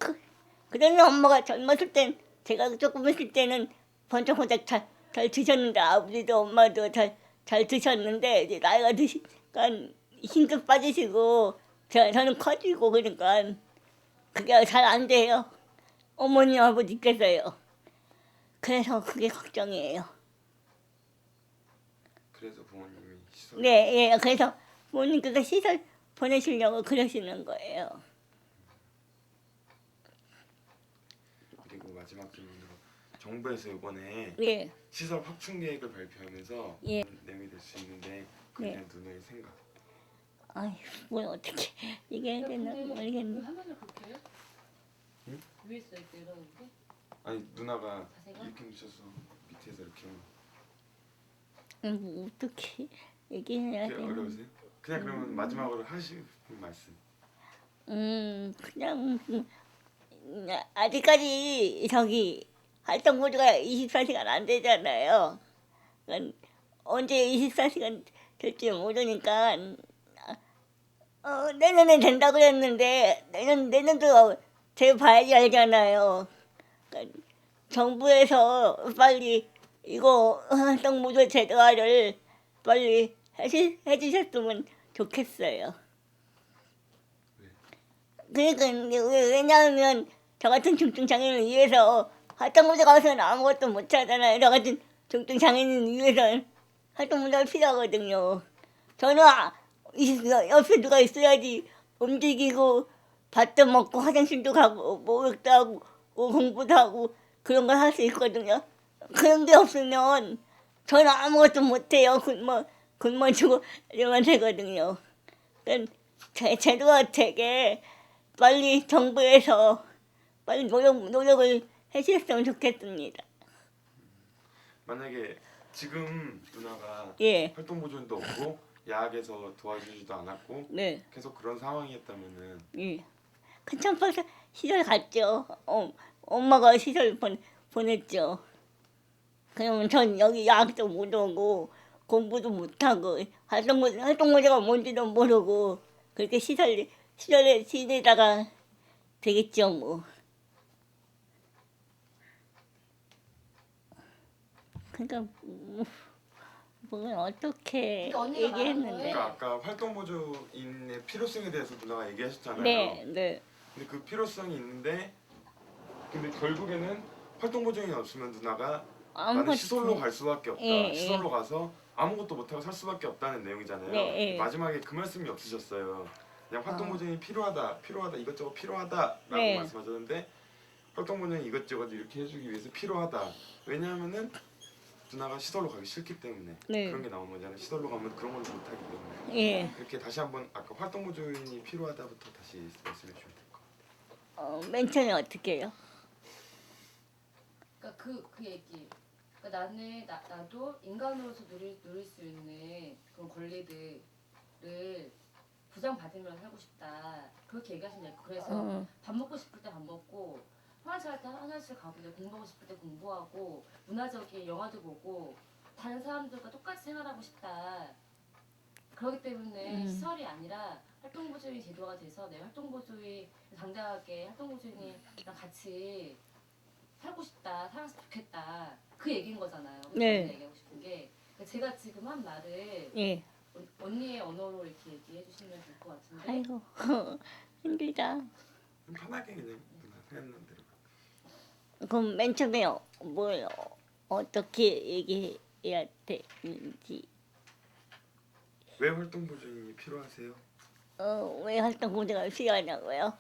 그러면 엄마가 젊었을 땐 제가 조금 했을 때는 번쩍번쩍 잘 드셨는데 아버지도 엄마도 잘 드셨는데 이제 나이가 드시니까 힘도 빠지시고 저는 커지고 그러니까 그게 잘 안 돼요. 어머니 아버지께서요. 그래서 그게 걱정이에요. 그래서 부모님이 시설. 네, 예. 그래서 부모님께서 시설 보내시려고 그러시는 거예요. 그리고 마지막 질문으로 정부에서 이번에 예. 시설 확충 계획을 발표하면서 예. 내용이 될 수 있는데 그에 대한 누나의 생각. 아휴, 뭘 어떻게 얘기해야 되나 모르겠네. 화면을 그렇게 해? 응? 위에 써 있대 이러는데? 아니 누나가 자세가? 이렇게 놓으셔서 밑에서 이렇게 뭐 어떻게 얘기해야 그게 되나? 어려우세요? 그냥 그러면 마지막으로 하시는 말씀. 그냥 아직까지 저기 활동 모드가 24시간 안 되잖아요. 그러니까 언제 24시간 될지 모르니까 내년에 된다고 그랬는데 내년도 제 봐야지 알잖아요. 그러니까 정부에서 빨리 이거 활동 모드 제도화를 빨리 해주셨으면 좋겠어요. 그러니까 왜냐하면 저 같은 중증장애인을 위해서 활동무대 가서는 아무것도 못 하잖아요. 저 같은 중증장애인을 위해서는 활동무대가 필요하거든요. 저는 옆에 누가 있어야지 움직이고 밥도 먹고 화장실도 가고 목욕도 하고 공부도 하고 그런 걸 할 수 있거든요. 그런 게 없으면 저는 아무것도 못해요. 굶어 주고 이러면 되거든요. 그러니까 제도가 되게 빨리 정부에서 빨리 노력을 해주셨으면 좋겠습니다. 만약에 지금 누나가 예, 활동 보조인도 없고 야학에서 도와주지도 않았고 네, 계속 그런 상황이었다면은 예. 큰창파서 시설 갔죠. 엄마가 시설 보냈죠. 그러면 전 여기 야학도 못 오고 공부도 못 하고 활동모제가 뭔지도 모르고 그렇게 시설에 지내다가 되겠죠 뭐. 그러니까 뭘 어떻게 그러니까 언니가 말한 얘기했는데. 거에 그러니까 아까 활동 보조인의 필요성에 대해서 누나가 얘기하셨잖아요. 네, 네. 근데 그 필요성이 있는데 근데 결국에는 활동 보조인이 없으면 누나가 나는 아무것도 시설로 갈 수밖에 없다. 예, 시설로 가서 아무것도 못하고 살 수밖에 없다는 내용이잖아요. 네, 예. 마지막에 그 말씀이 없으셨어요. 그냥 활동 보조인이 필요하다 이것저것 필요하다라고 네. 말씀하셨는데 활동 보조인이 이것저것 이렇게 해주기 위해서 필요하다. 왜냐하면은 누나가 시설로 가기 싫기 때문에 네. 그런 게 나온 거잖아요. 시설로 가면 그런 걸 못하기 때문에 예. 이렇게 다시 한번 아까 활동 보조인이 필요하다부터 다시 말씀해 주시면 될 것 같아요. 맨 처음에 어떻게 해요? 그러니까 그 얘기. 그러니까 나도 인간으로서 누릴 수 있는 그런 권리들을 보장받으면 살고 싶다. 그렇게 얘기하시냐고. 그래서 밥 먹고 싶을 때 밥 먹고 화장실 갈 때 화장실 가고 공부하고 싶을 때 공부하고 문화적인 영화도 보고 다른 사람들과 똑같이 생활하고 싶다. 그렇기 때문에 시설이 아니라 활동보조인 제도가 돼서 내 활동보조인 당당하게 활동보조인이랑 같이 살고 싶다, 살았으면 좋겠다. 그 얘기인 거잖아요. 네. 얘기하고 싶은 게. 그러니까 제가 지금 한 말을 예. 언니의 언어로 이렇게 얘기해 주시면 될 것 같은데. 아이고 힘들다. 좀 편하게 그냥 누나 생각나는 대로. 그럼 맨 처음에 뭘 어떻게 얘기해야 되는지 왜 활동 보조인이 필요하세요? 왜 활동 공제가 필요하냐고요?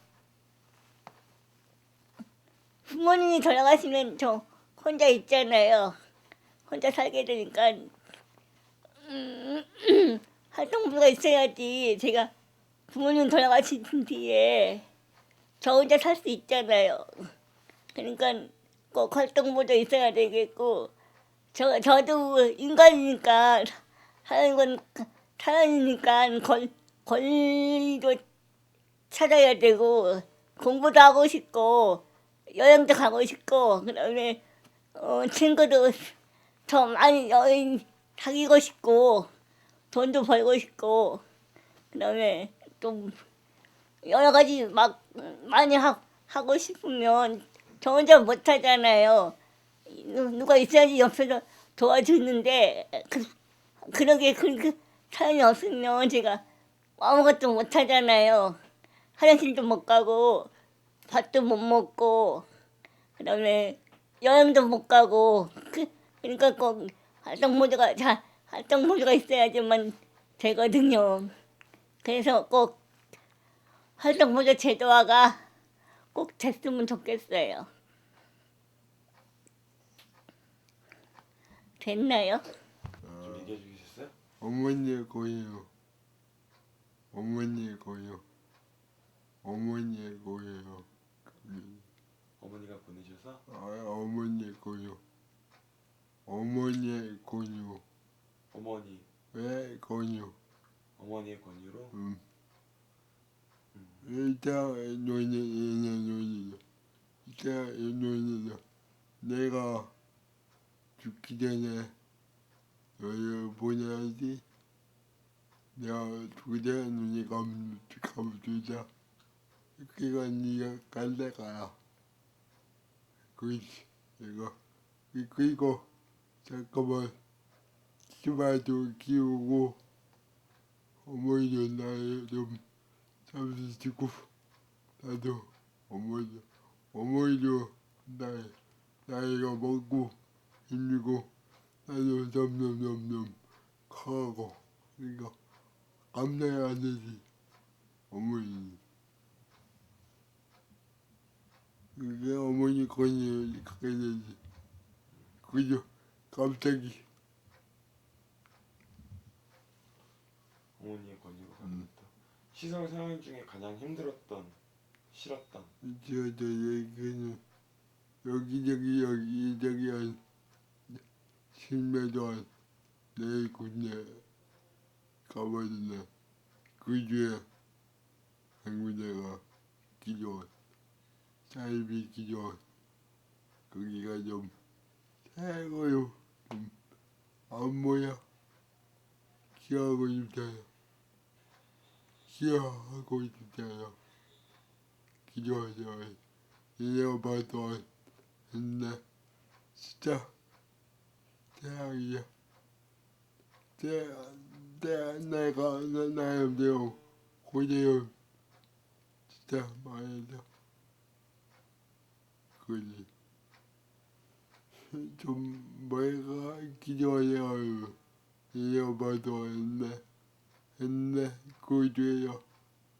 부모님이 돌아가시면 저 혼자 있잖아요. 혼자 살게 되니까 활동부가 있어야지 제가 부모님 돌아가신 뒤에 저 혼자 살 수 있잖아요. 그러니까 꼭 활동부도 있어야 되겠고 저도 인간이니까 사는 건 사람이니까 권리도 찾아야 되고 공부도 하고 싶고 여행도 가고 싶고 그다음에 친구도 더 많이 여행 사귀고 싶고 돈도 벌고 싶고 그다음에 좀 여러 가지 막 많이 하고 싶으면 저 혼자 못 하잖아요. 누가 있어야지 옆에서 도와주는데 그러게 그 사람이 없으면 제가 아무것도 못 하잖아요. 화장실도 못 가고 밥도 못 먹고 그다음에 여행도 못 가고 그러니까 꼭 활동모드가 있어야지만 되거든요. 그래서 꼭 활동모드 제도화가 꼭 됐으면 좋겠어요. 됐나요? 좀 얘기해 주시겠어요? 어머니의 고요. 어머니의 고요. 어머니의 고요. 어머니가 보내셔서 어머니의 고요. 어머니의 권유. 어머니 왜 권유? 어머니의 권유로 일단 논의다. 일단 논의다. 내가 죽기 전에 너를 보내야지. 내가 죽기 전에 눈이 감두자. 그니까 네가 갈래 가야. 그렇지. 이거 그리고 잠깐만 치마도 키우고 어머니도 나를 좀 잠시주고 나도 어머니도 나이가 먹고 힘들고 나도 점점 커가고 그러니까 감당이 안 되지 어머니 그게 어머니 권유를 갖게 되지 그죠 갑자기 어머니의 권유로 가겠다. 시설 생활 중에 가장 힘들었던 싫었던 저 얘기는 여기저기 한 10년 동안 내 군대 가봤는데 그 중에 한 군데가 기존 사이비 기존 거기가 좀 최고요 좀 안보여 기하고 싶잖아 기존에서 1년 반 동안 했는데 진짜 대학이야 내가 나름대로 고생을 진짜 많이 했어 그지 좀 뭐가 기존에 1년 반 동안 했는데 그 중에서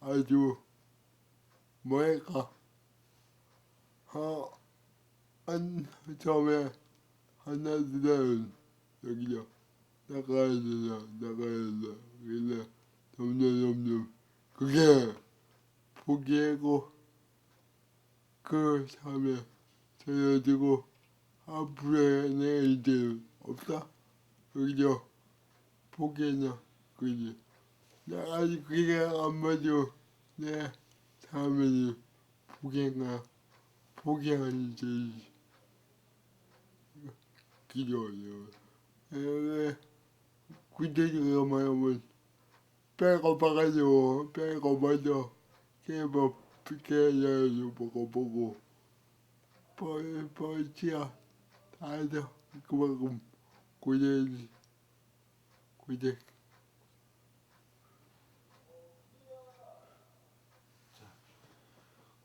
아주 뭐랄까 처음에 하나들은 여기서 나가야 된다 그래서 점점 그게 포기하고 그 다음에 전혀지고 앞으로의 내 이제 없다 여기서 포기했냐 그지 내가 아직 그게 안 맞아 내 다음에는 포기하는 제일 기도해요. 구체적으로 말하면 배고파서 케밥 깨야지 먹어보고 벌치야 다 해서 그만큼 고생이지 고생.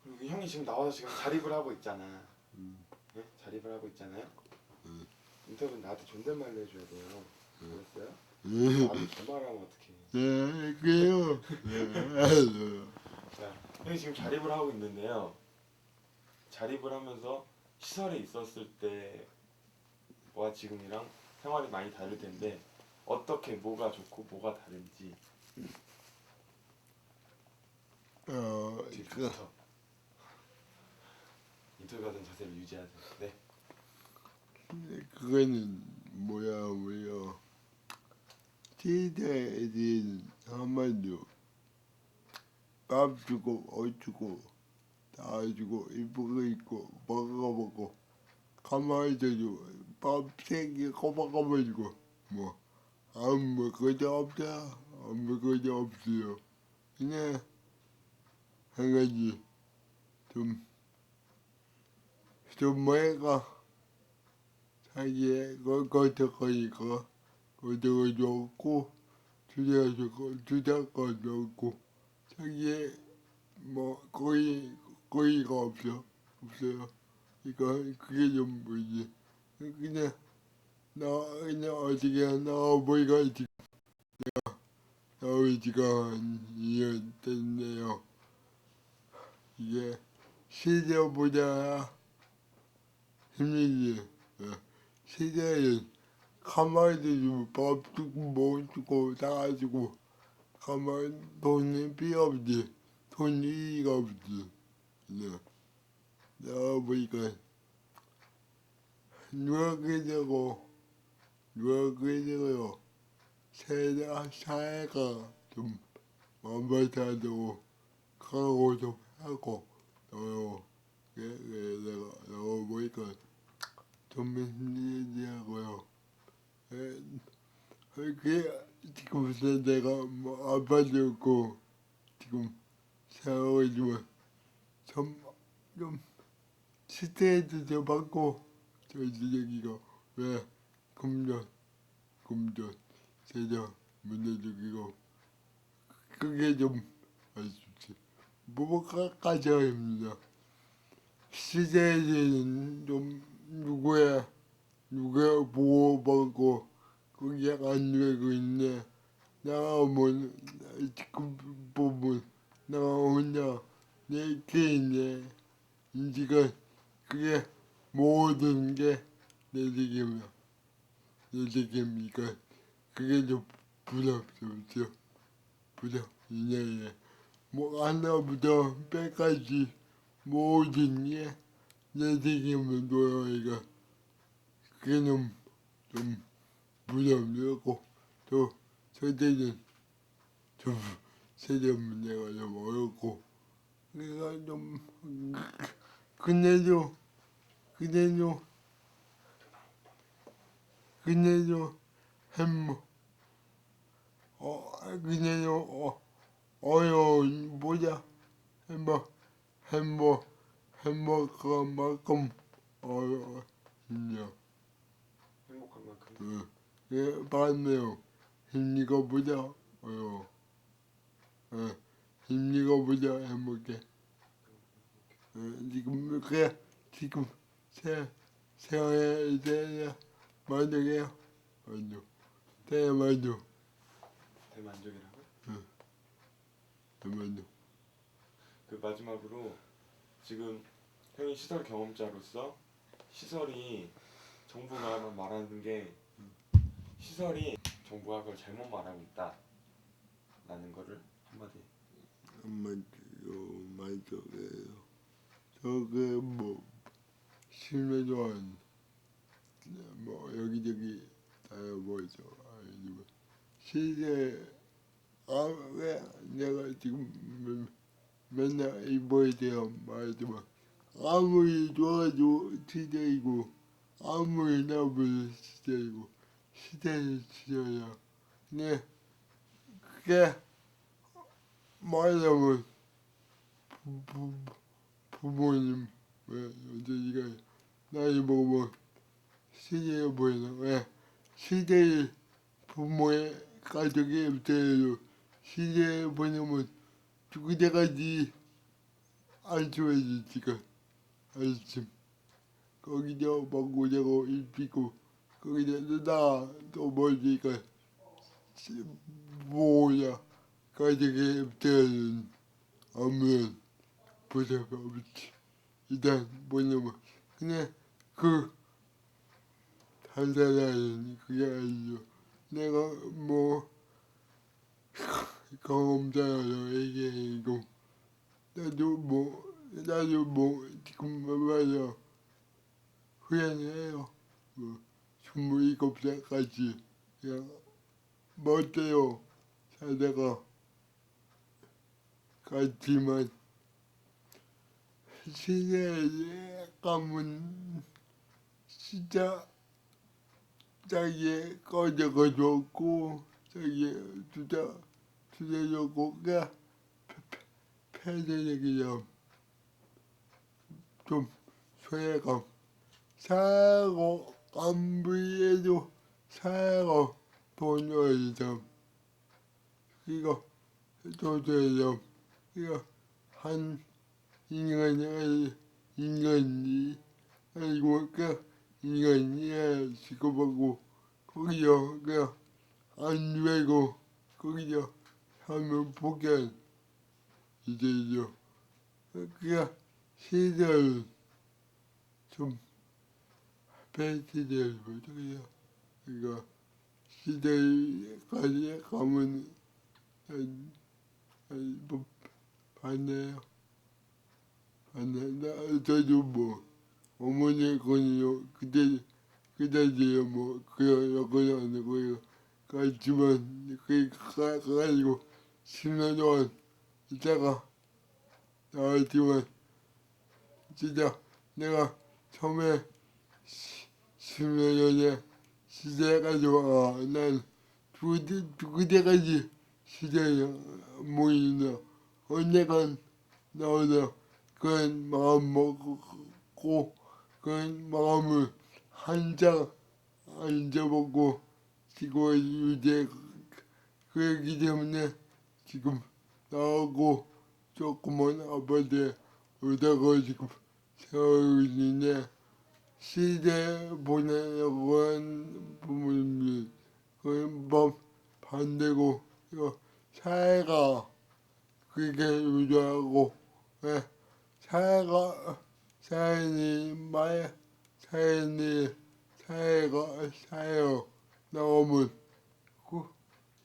그리고 형이 지금 나와서 지금 자립을 하고 있잖아. 네? 자립을 하고 있잖아요. 인터뷰 나한테 존댓말로 해줘야 돼요. 알았어요? 나한테 반말하면 어떡해. 네, 그래요. 자, 형이 지금 자립을 하고 있는데요. 자립을 하면서 시설에 있었을 때와 지금이랑 생활이 많이 다를 텐데 어떻게 뭐가 좋고 뭐가 다른지 지금부터 인터뷰하던 자세를 유지하세요. 네. 그거는 뭐야 시대에 대한 한마디로 밥 주고 옷 주고 다 주고 이쁜 거 입고 먹고 가만히 있어주고 밥 세끼 꼬박꼬박 주고 뭐 아무 것도 없다 아무 것도 없어요 그냥 한 가지 좀 뭐랄까 자기의 거기가 그것도 좋고 주제가 좋고 자기의 뭐 거의가 없어요. 이거 그게 좀 뭐지? 그냥 그냥 어떻게 나와보니까 지금 나올 지가 한 2년 됐네요. 이게 시대보다 힘들지. 시대는 가만히 두고 밥 주고 뭐 주고 사가지고 가만히 돈이 필요 없지. 돈이가 없지. 내가 보니까 누가 그러고 사회가 좀 만만하다고 가고도 하고 내가 보니까 좀 힘들더라고요. 그게 지금부터 내가 뭐 아빠도 없고 지금 생각하지만 좀 스트레스도 받고 저기가 왜 금전 세상 문제적이고 그게 좀 아쉽지. 뭐까지 합니다. 시대에는 좀 누가 보호받고 그게 안 되고 있네. 나가면 지금 보면 나 혼자 내 개인의 인식은 그게 모든 게 내 책임이야. 내 책임이니까 그게 좀 부담스럽죠. 이제 뭐 하나부터 빼까지 모든 게 내 책임을 놓으니까 그게 좀 부담스럽고 또 세대는 좀 세대 문제가 좀 어렵고 그러니까 좀 그네도 햄 그네도 어려운 보자 행복한 만큼 어려워요. 행복한 만큼. 예, 맞네요. 힘리가 보자 어려워. 힘리가 보자 행복해. 지금 생활에 대해 만족해요. 대만족. 대만족이라고? 대만족. 그 마지막으로 지금 형이 시설 경험자로서 시설이 정부가 말하는 게 시설이 정부가 그걸 잘못 말하고 있다라는 거를 한마디. 만족해요. 저게 뭐 실내전 뭐 여기저기 다 뭐죠. 아니면 실내 왜 내가 지금 맨날 이거에 대한 말하지만 아무리 좋아도 시대이고 아무리 나빠도 시대이고 시대는 시대야. 근데 그게 말하면 부모님 왜 저희가 나이 먹으면 시대에 보이나 왜 시대의 부모의 가족의 입장에서 시대에 보내면 죽을 때까지 안 좋아지니까 아침 거기서 먹고 자고 입히고 거기서 나또 멀니까 뭐야 가족의 입장에는 아무런 보답이 없지. 일단 뭐냐면 그냥 그 달달한 그게 아니죠. 내가 뭐 경험자라서 얘기하고 나도 뭐 지금 말이야 후회해요. 뭐 27살까지 그냥 멋대로 살다가 갔지만 시대의 감은 진짜 자기의 거저가 좋고 자기의 투자 좋고가 폐쇄적이죠. 좀 소외감 사고 아무리해도 사고 돈이죠. 이거 도저히요. 이거 한 인간이 아니고 그 인간이야 취급하고 거기서 그냥 안 되고 거기서 하면 복귀한 이제죠. 그냥 시절 좀 배치될 못해요. 그러니까 시대까지 가면 뭐 봤네요. 봤네. 저도 뭐 어머니 거니요. 그때지요 뭐 그냥 그냥 거요. 갔지만 그 가가지고 10년 동안 있다가 나왔지만 진짜 내가 처음에 10년 전에 시대까지 와. 난 그때까지 시대에 모이는데 언젠간 나오다 그런 마음 먹고 그런 마음을 한장 안 접었고 지금 이제 그렇기 때문에 지금 나하고 조그만 아파트에 오다가 지금 살고 있는데 시대 보내려고 한 부모님이 그건 반대고 이거 사회가 그게 유리하고 왜 사회가 사회로 나오면 그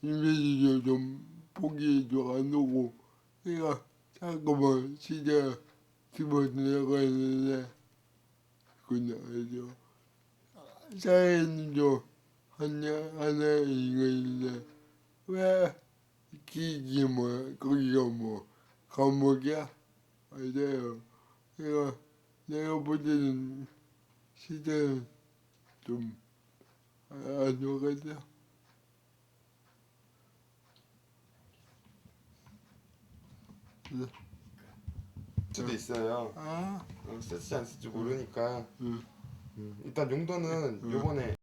이미지도 좀 보기도 안 오고 그러니까 자꾸만 시대에 집어들어가 있는데 그건 아니죠. 사회는 좀 하나의 인간인데 왜 기기 뭐 거기가 뭐 감옥이야? 아니에요. 내가 볼 때는 시대는 좀 안 좋거든요. 수도 있어요. 아, 쓸지 안 쓸지 모르니까 응. 일단 용도는 요번에